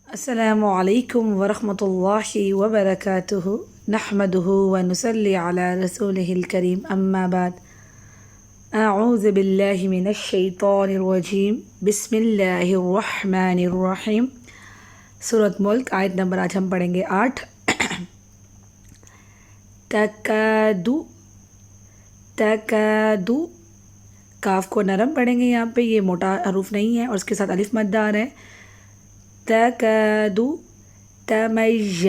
السلام علیکم ورحمۃ اللہ وبرکاتہ نحمدہ ونصلی علی رسولہ الکریم اما بعد اعوذ باللہ من الشیطان الرجیم بسم اللہ الرحمن الرحیم سورۃ ملک آیت نمبر آج ہم پڑھیں گے 8 تکادو کاف کو نرم پڑھیں گے، یہاں پہ یہ موٹا حروف نہیں ہے اور اس کے ساتھ الف مد دار ہے۔ تکادو تمیز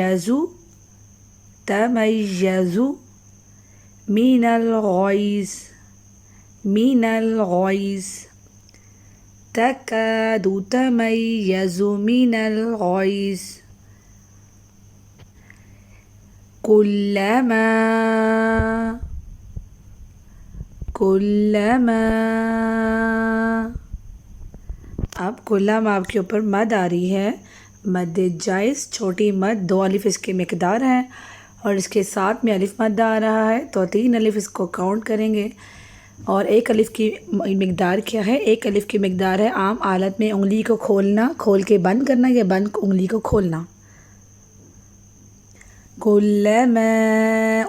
من الغیظ تکادو تمیز من الغیظ کلما اب کلما آپ کے اوپر مد آ رہی ہے، مد جائز چھوٹی مد، 2 الف اس کی مقدار ہے اور اس کے ساتھ میں الف مد آ رہا ہے تو 3 الف اس کو کاؤنٹ کریں گے۔ اور 1 الف کی مقدار کیا ہے؟ 1 الف کی مقدار ہے عام حالت میں انگلی کو کھولنا، کھول کے بند کرنا یا بند انگلی کو کھولنا۔ کلما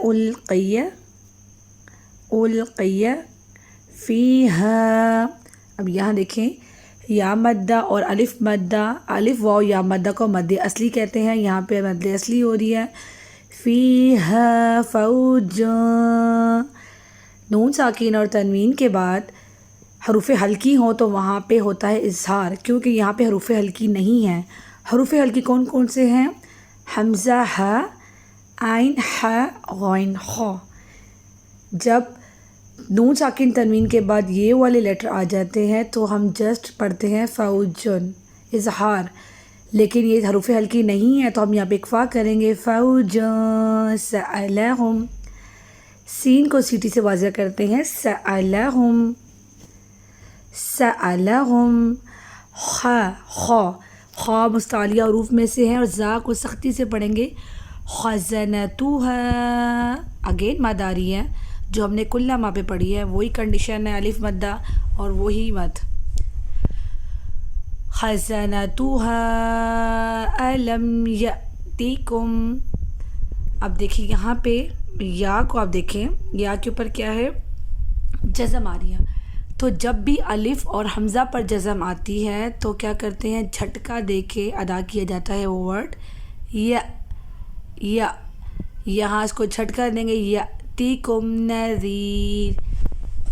القی فیہا، اب یہاں دیکھیں یا مدہ اور الف مدہ، الف واو یا مدہ کو مد اصلی کہتے ہیں، یہاں پہ مد اصلی ہو رہی ہے۔ فیہا فوج، نون ساکین اور تنوین کے بعد حروف ہلکی ہوں تو وہاں پہ ہوتا ہے اظہار، کیونکہ یہاں پہ حروف ہلکی نہیں ہیں۔ حروف ہلکی کون کون سے ہیں؟ حمزہ ہ، عین ح، غین خ۔ جب نون ساکن تنوین کے بعد یہ والے لیٹر آ جاتے ہیں تو ہم جسٹ پڑھتے ہیں فوجن، اظہار، لیکن یہ حروف ہلکی نہیں ہے تو ہم یہاں پہ اکفا کریں گے۔ فوجن سألہم، سین کو سیٹی سے واضح کرتے ہیں، سألہم خا مستعلیہ حروف میں سے ہے اور زا کو سختی سے پڑھیں گے۔ خزنتوہا، اگین مد آ رہی ہے جو ہم نے کلما پہ پڑھی ہے، وہی کنڈیشن ہے، الف مدہ اور وہی مد۔ خزنتوہا الم یأتیکم، اب دیکھیں یہاں پہ یا کو آپ دیکھیں، یا کے اوپر کیا ہے؟ جزم آ رہی ہے، تو جب بھی الف اور حمزہ پر جزم آتی ہے تو کیا کرتے ہیں؟ جھٹکا دے کے ادا کیا جاتا ہے وہ ورڈ یا یہاں اس کو جھٹکا دیں گے، یأتیکم نذیر،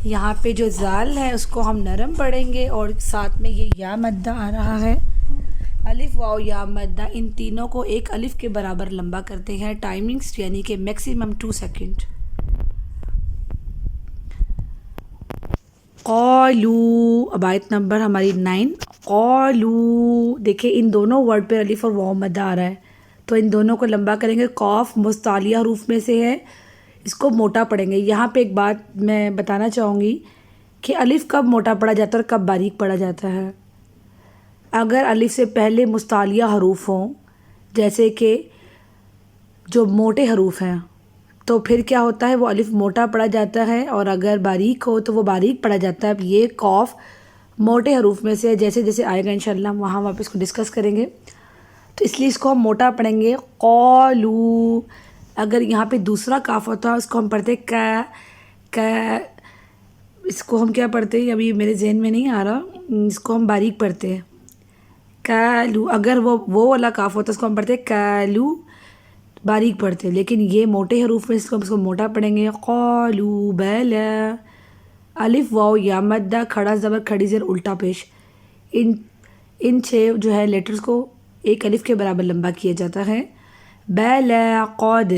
یہاں پہ جو زال ہے اس کو ہم نرم پڑھیں گے اور ساتھ میں یہ یا مدہ آ رہا ہے۔ الف واو یا مدہ ان تینوں کو 1 الف کے برابر لمبا کرتے ہیں، ٹائمنگز یعنی کہ میکسیمم 2 سیکنڈ۔ قالو، اب آیت نمبر ہماری 9۔ قالو، دیکھیں ان دونوں ورڈ پہ الف اور واو مدہ آ رہا ہے تو ان دونوں کو لمبا کریں گے۔ قاف مستعلیہ حروف میں سے ہے، اس کو موٹا پڑھیں گے۔ یہاں پہ ایک بات میں بتانا چاہوں گی کہ الف کب موٹا پڑھا جاتا ہے اور کب باریک پڑھا جاتا ہے۔ اگر الف سے پہلے مستعلیہ حروف ہوں، جیسے کہ جو موٹے حروف ہیں، تو پھر کیا ہوتا ہے؟ وہ الف موٹا پڑھا جاتا ہے، اور اگر باریک ہو تو وہ باریک پڑھا جاتا ہے۔ اب یہ قاف موٹے حروف میں سے جیسے جیسے آئے گا انشاءاللہ ہم وہاں واپس کو ڈسکس کریں گے، تو اس لیے اس کو ہم موٹا پڑھیں گے۔ قالو، اگر یہاں پہ دوسرا کاف ہوتا ہے اس کو ہم پڑھتے کا، اس کو ہم کیا پڑھتے ہیں ابھی میرے ذہن میں نہیں آ رہا، اس کو ہم باریک پڑھتے ہیں کالو۔ اگر وہ والا کاف ہوتا ہے اس کو ہم پڑھتے کالو، باریک پڑھتے ہیں، لیکن یہ موٹے حروف میں اس کو موٹا پڑھیں گے۔ قالو بلا، الف واو یا مدہ، کھڑا زبر کھڑی زیر الٹا پیش، ان 6 جو ہے لیٹرز کو 1 الف کے برابر لمبا کیا جاتا ہے۔ بلا قد،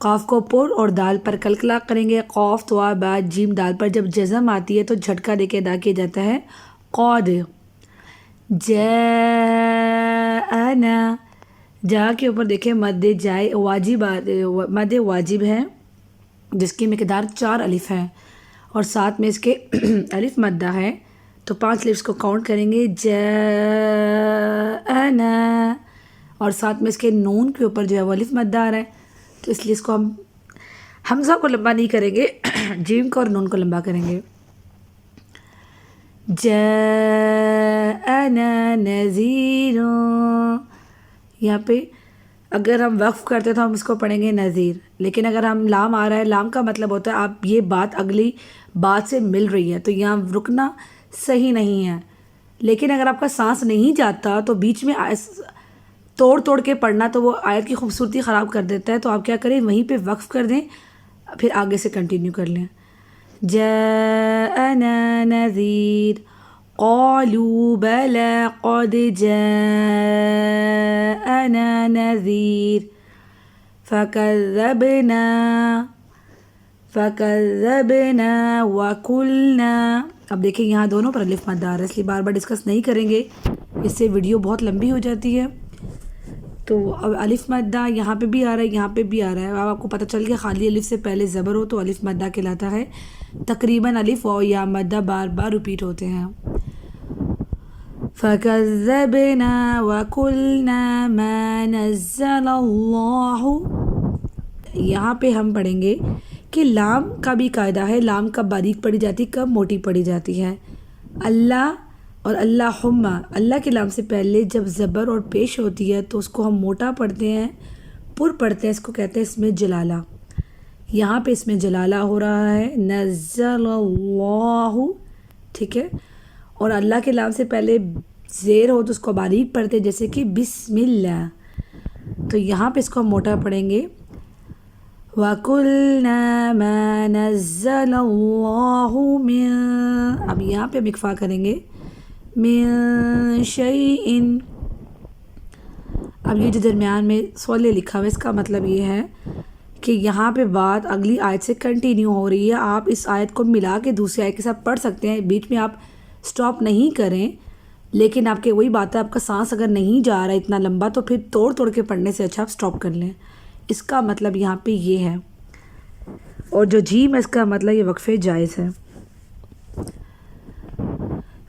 قاف کو پر اور دال پر کلکلا کریں گے۔ قاف تو با جیم دال پر جب جزم آتی ہے تو جھٹکا دے کے ادا کیا جاتا ہے۔ قد جاءنا، جا کے اوپر دیکھیں مد جائے واجب، مد واجب ہے جس کی مقدار 4 الف ہے اور ساتھ میں اس کے الف مدہ ہے تو 5 الفز کو کاؤنٹ کریں گے۔ جاءنا، اور ساتھ میں اس کے نون کے اوپر جو ہے وہ الف مدہ آ رہا ہے تو اس لیے اس کو ہم حمزہ کو لمبا نہیں کریں گے، جیم کو اور نون کو لمبا کریں گے۔ جاءنا نذیر، یہاں پہ اگر ہم وقف کرتے تو ہم اس کو پڑھیں گے نذیر، لیکن اگر ہم لام آ رہا ہے، لام کا مطلب ہوتا ہے آپ یہ بات اگلی بات سے مل رہی ہے، تو یہاں رکنا صحیح نہیں ہے۔ لیکن اگر آپ کا سانس نہیں جاتا تو بیچ میں توڑ توڑ کے پڑھنا تو وہ آیت کی خوبصورتی خراب کر دیتا ہے، تو آپ کیا کریں، وہیں پہ وقف کر دیں، پھر آگے سے کنٹینیو کر لیں۔ جاءنا نذیر قالوا بلى قد جاءنا نذیر فكذبنا وقلنا۔ اب دیکھیں یہاں دونوں پر الف مد آ رہا ہے، اس لیے بار بار ڈسکس نہیں کریں گے، اس سے ویڈیو بہت لمبی ہو جاتی ہے۔ تو اب الف مدہ یہاں پہ بھی آ رہا ہے، یہاں پہ بھی آ رہا ہے۔ اب آپ کو پتہ چل گیا خالی الف سے پہلے زبر ہو تو الف مدہ کہلاتا ہے۔ تقریباً الف و یا مدہ بار بار ریپیٹ ہوتے ہیں۔ فَكَذَّبْنَا وَقُلْنَا مَا نَزَّلَ اللَّهُ۔ یہاں پہ ہم پڑھیں گے کہ لام کا بھی قاعدہ ہے، لام کب باریک پڑھی جاتی، کب موٹی پڑھی جاتی ہے۔ اللہ اور اللہم، اللہ کے لام سے پہلے جب زبر اور پیش ہوتی ہے تو اس کو ہم موٹا پڑھتے ہیں، پر پڑھتے ہیں، اس کو کہتے ہیں اس میں جلالہ۔ یہاں پہ اس میں جلالہ ہو رہا ہے، نزل اللہ، ٹھیک ہے۔ اور اللہ کے لام سے پہلے زیر ہو تو اس کو باریک پڑھتے ہیں، جیسے کہ بسم اللہ، تو یہاں پہ اس کو ہم موٹا پڑھیں گے۔ وَقُلْنَا مَا نَزَّلَ اللَّهُ مِن، اب یہاں پہ ہم اکفا کریں گے، مِن شَيْءٍ۔ اب یہ جو درمیان میں سولے لکھا ہوا ہے، اس کا مطلب یہ ہے کہ یہاں پہ بات اگلی آیت سے کنٹینیو ہو رہی ہے۔ آپ اس آیت کو ملا کے دوسری آیت کے ساتھ پڑھ سکتے ہیں، بیچ میں آپ سٹاپ نہیں کریں، لیکن آپ کے وہی بات ہے، آپ کا سانس اگر نہیں جا رہا ہے اتنا لمبا تو پھر توڑ توڑ کے پڑھنے سے اچھا آپ سٹاپ کر لیں۔ اس کا مطلب یہاں پہ یہ ہے، اور جو جیم ہے اس کا مطلب یہ وقفے جائز ہے۔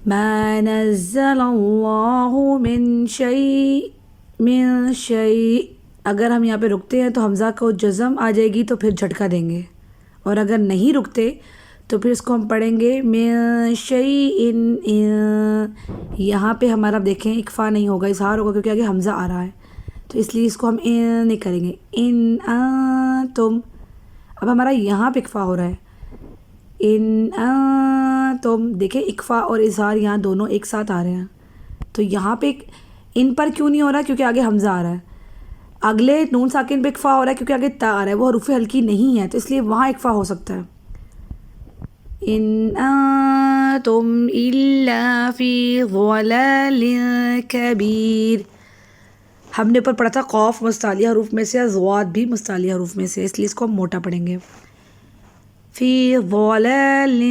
ما نزل اللہ من شیء، اگر ہم یہاں پہ رکتے ہیں تو حمزہ کو جزم آ جائے گی تو پھر جھٹکا دیں گے، اور اگر نہیں رکتے تو پھر اس کو ہم پڑھیں گے من شیء۔ یہاں پہ ہمارا دیکھیں اکفا نہیں ہوگا، اظہار ہوگا، کیونکہ آگے حمزہ آ رہا ہے، تو اس لیے اس کو ہم نہیں کریں گے۔ ان انتم، اب ہمارا یہاں پہ اکفا ہو رہا ہے، ان انتم، دیکھیں اکفا اور اظہار یہاں دونوں ایک ساتھ آ رہے ہیں، تو یہاں پہ ان پر کیوں نہیں ہو رہا ہے، کیونکہ آگے حمزہ آ رہا ہے۔ اگلے نون ساکن پہ اکفا ہو رہا ہے کیونکہ آگے تا آ رہا ہے، وہ حروف ہلکی نہیں ہے، تو اس لیے وہاں اکفا ہو سکتا ہے۔ ان انتم الا فی ضلال کبیر، ہم نے اوپر پڑھا تھا قاف مستعلیہ حروف میں سے، ضاد بھی مستعلیہ حروف میں سے، اس لیے اس کو ہم موٹا پڑھیں گے۔ فی ضلال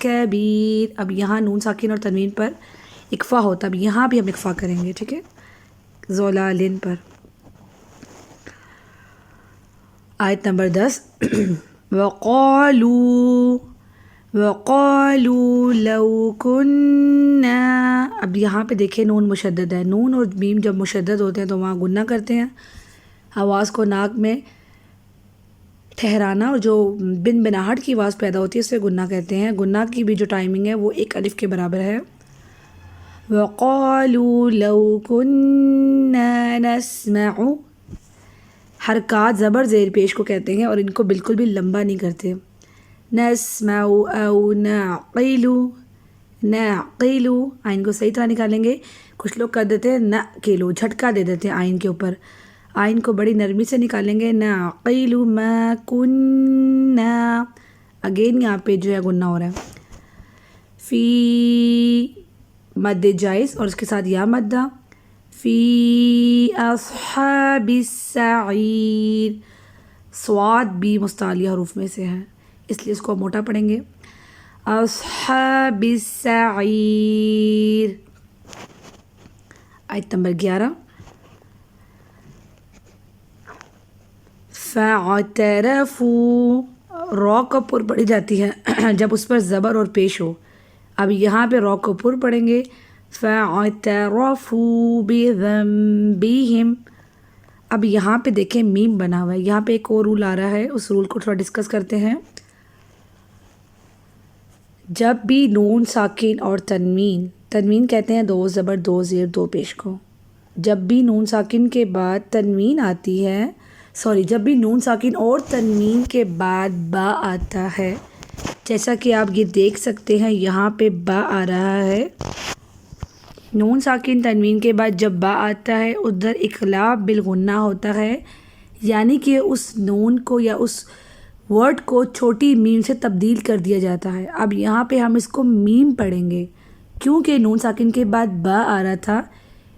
کبیر، اب یہاں نون ساکن اور تنوین پر اکفا ہوتا، اب یہاں بھی ہم اکفا کریں گے، ٹھیک ہے، ضلالن پر۔ آیت نمبر 10 وَقَالُوا لَوْ كُنَّا، اب یہاں پہ دیکھیں نون مشدد ہے، نون اور میم جب مشدد ہوتے ہیں تو وہاں گنہ کرتے ہیں، آواز کو ناک میں ٹھہرانا، اور جو بن بناہٹ کی آواز پیدا ہوتی ہے اسے گنہ کہتے ہیں۔ گنہ کی بھی جو ٹائمنگ ہے وہ ایک الف کے برابر ہے۔ وَقَالُوا لَوْ كُنَّا نَسْمَعُ، حرکات زبر زیر پیش کو کہتے ہیں اور ان کو بالکل بھی لمبا نہیں کرتے۔ نسمع او نعقل، نعقل، آئین کو صحیح طرح نکالیں گے، کچھ لوگ کر دیتے ہیں نعقل، جھٹکا دے دیتے ہیں آئین کے اوپر، آئین کو بڑی نرمی سے نکالیں گے، نعقل ما کننا، اگین یہاں پہ جو ہے گنہ ہو رہا ہے۔ فی مد جائز اور اس کے ساتھ یا مدہ، فی اصحاب السعیر، صاد بھی مستعلیہ حروف میں سے ہے، اس لیے اس کو موٹا پڑھیں گے، اصحاب السعیر۔ آیت نمبر 11 فَاعْتَرَفُوا، را کا پر پڑھی جاتی ہے جب اس پر زبر اور پیش ہو، اب یہاں پہ را کو پر پڑھیں گے، فَاعْتَرَفُوا بِذَنبِهِمْ۔ اب یہاں پہ دیکھیں میم بنا ہوا ہے، یہاں پہ ایک اور رول آ رہا ہے، اس رول کو تھوڑا ڈسکس کرتے ہیں۔ جب بھی نون ساکن اور تنوین کہتے ہیں دو زبر دو زیر دو پیش کو، جب بھی نون ساکن کے بعد تنوین آتی ہے، جب بھی نون ساکن اور تنوین کے بعد با آتا ہے، جیسا کہ آپ یہ دیکھ سکتے ہیں یہاں پہ با آ رہا ہے، نون ساکن تنوین کے بعد جب با آتا ہے ادھر اقلاب بالغنہ ہوتا ہے، یعنی کہ اس نون کو یا اس ورڈ کو چھوٹی میم سے تبدیل کر دیا جاتا ہے۔ اب یہاں پہ ہم اس کو میم پڑھیں گے کیونکہ نون ساکن کے بعد با آ رہا تھا،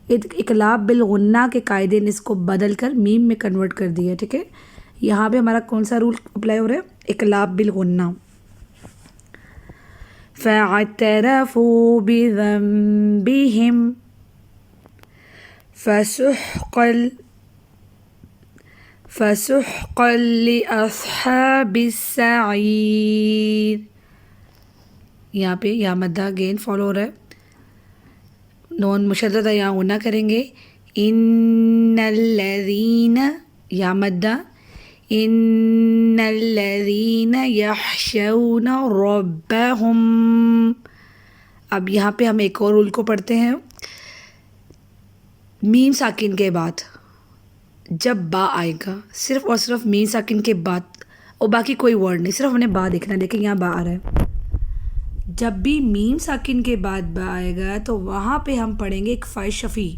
اقلاب بالغنہ کے قاعدے نے اس کو بدل کر میم میں کنورٹ کر دیا، ٹھیک ہے۔ یہاں پہ ہمارا کون سا رول اپلائی ہو رہا ہے؟ اقلاب بالغنہ۔ فَاعْتَرَفُوا بِذَنبِهِمْ فَسُحْقًا لِأَصْحَابِ السَّعِيرِ۔ یہاں پہ یا مدہ گین فالو ہو رہا ہے، نون مشدد یا غنہ کریں گے، ان الذین یا مدہ، ان الذین یخشون ربہم۔ اب یہاں پہ ہم ایک اور رول کو پڑھتے ہیں، میم ساکن کے بعد جب با آئے گا، صرف اور صرف میم ساکن کے بعد اور باقی کوئی ورڈ نہیں، صرف ہم نے با دیکھنا ہے۔ دیکھیں یہاں با آ رہا ہے، جب بھی میم ساکن کے بعد با آئے گا تو وہاں پہ ہم پڑھیں گے اکفاء شفیع۔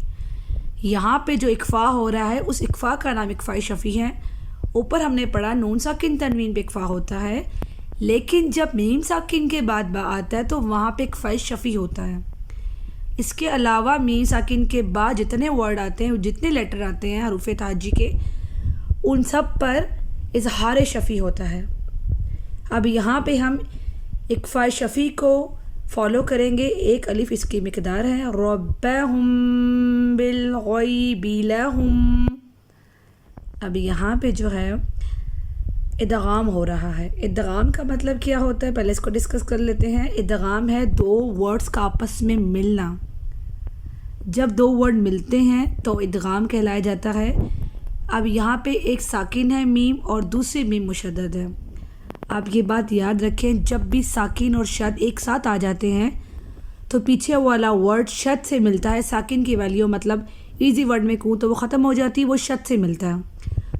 یہاں پہ جو اکفاء ہو رہا ہے اس اکفاء کا نام اکفاء شفیع ہے۔ اوپر ہم نے پڑھا نون ساکن تنوین پہ اکفاء ہوتا ہے، لیکن جب میم ساکن کے بعد با آتا ہے تو وہاں پہ اکفاء شفیع ہوتا ہے۔ اس کے علاوہ میم ساکن کے بعد جتنے ورڈ آتے ہیں، جتنے لیٹر آتے ہیں حروف تہجی کے، ان سب پر اظہار شفیع ہوتا ہے۔ اب یہاں پہ ہم اکفاء شفیع کو فالو کریں گے، ایک الف اس کی مقدار ہے، ربہم بالغیب لہم۔ اب یہاں پہ جو ہے ادغام ہو رہا ہے۔ ادغام کا مطلب کیا ہوتا ہے پہلے اس کو ڈسکس کر لیتے ہیں۔ ادغام ہے دو ورڈز کا آپس میں ملنا، جب دو ورڈ ملتے ہیں تو ادغام کہلایا جاتا ہے۔ اب یہاں پہ ایک ساکن ہے میم اور دوسری میم مشدد ہے۔ آپ یہ بات یاد رکھیں، جب بھی ساکن اور شد ایک ساتھ آ جاتے ہیں تو پیچھے والا ورڈ شد سے ملتا ہے۔ ساکن کی ویلیو مطلب ایزی ورڈ میں کہوں تو وہ ختم ہو جاتی ہے، وہ شد سے ملتا ہے،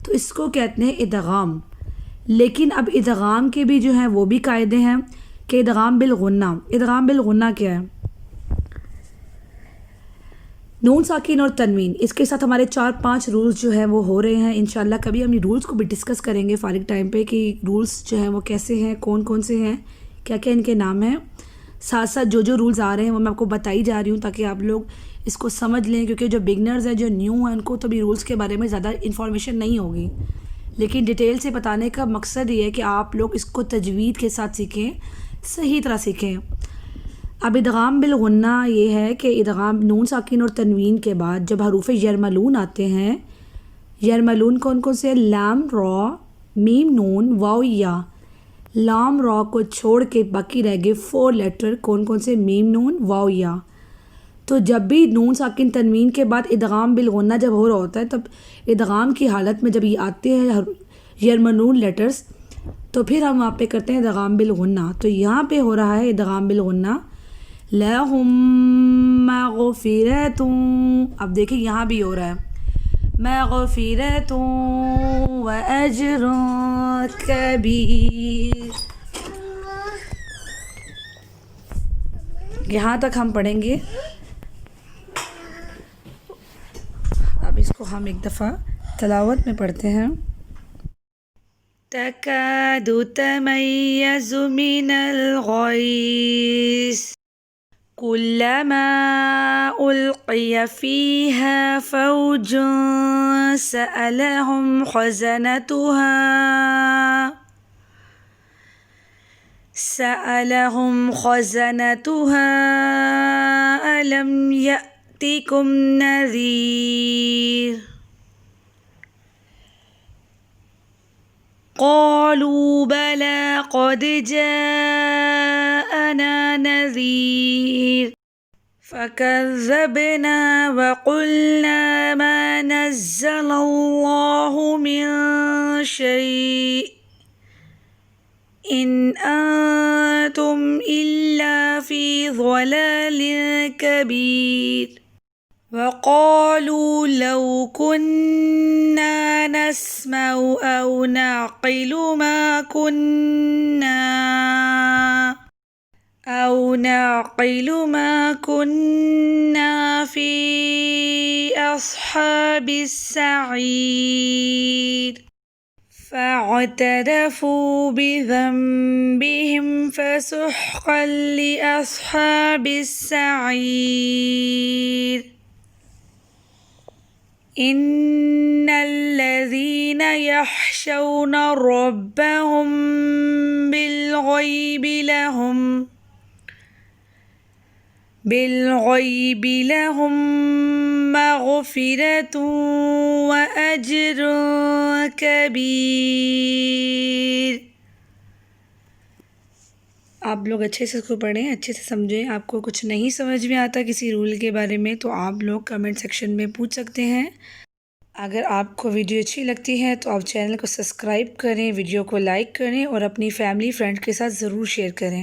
تو اس کو کہتے ہیں ادغام۔ لیکن اب ادغام کے بھی جو ہیں وہ بھی قاعدے ہیں کہ ادغام بالغنہ۔ ادغام بالغنہ کیا ہے؟ نون ساکن اور تنوین، اس کے ساتھ ہمارے 4-5 رولز جو ہیں وہ ہو رہے ہیں۔ انشاءاللہ کبھی ہم یہ رولز کو بھی ڈسکس کریں گے فارغ ٹائم پہ کہ رولز جو ہیں وہ کیسے ہیں، کون کون سے ہیں، کیا کیا ان کے نام ہیں۔ ساتھ ساتھ جو رولز آ رہے ہیں وہ میں آپ کو بتائی جا رہی ہوں تاکہ آپ لوگ اس کو سمجھ لیں، کیونکہ جو بگنرز ہیں، جو نیو ہیں، ان کو تو بھی رولز کے بارے میں زیادہ انفارمیشن نہیں ہوگی، لیکن ڈیٹیل سے بتانے کا مقصد یہ ہے کہ آپ لوگ اس کو تجوید کے ساتھ سیکھیں، صحیح طرح سیکھیں۔ اب ادغام بالغنہ یہ ہے کہ ادغام نون ساکن اور تنوین کے بعد جب حروف یرملون آتے ہیں، یرملون کون کون سے؟ لام را، میم نون، واو یا۔ لام را کو چھوڑ کے باقی رہ گئے 4 لیٹر، کون کون سے؟ میم نون، واو یا۔ تو جب بھی نون ساکن تنوین کے بعد ادغام بالغنہ جب ہو رہا ہوتا ہے، تب ادغام کی حالت میں جب یہ آتے ہیں یرملون لیٹرز تو پھر ہم وہاں پہ کرتے ہیں ادغام بالغنہ۔ تو یہاں پہ ہو رہا ہے ادغام بالغنہ، لہم مغفرۃ۔ اب دیکھیں یہاں بھی ہو رہا ہے مغفرۃ واجر کبیر۔ یہاں تک ہم پڑھیں گے۔ اب اس کو ہم ایک دفعہ تلاوت میں پڑھتے ہیں۔ تکاد تمیز من الغیظ کلما القی فیہا فوج سألہم خزنتها ألم يأتكم نذیر قالوا بلى قد جاءنا نذیر فكذبنا وقلنا ما نزل الله من شيء إن أنتم إلا في ضلال كبير۔ وقالوا لو كنا نسمع أو نعقل ما كنا في أصحاب السعير فاعترفوا بذنبهم فسحقا لأصحاب السعير إن الذين يخشون ربهم بالغيب لهم مغفرة وأجر كبير. آپ لوگ اچھے سے اس کو پڑھیں، اچھے سے سمجھیں. آپ کو کچھ نہیں سمجھ میں آتا کسی رول کے بارے میں تو آپ لوگ کمنٹ سیکشن میں پوچھ سکتے ہیں. اگر آپ کو ویڈیو اچھی لگتی ہے تو آپ چینل کو سبسکرائب کریں، ویڈیو کو لائک کریں اور اپنی فیملی فرینڈ کے ساتھ ضرور شیئر کریں.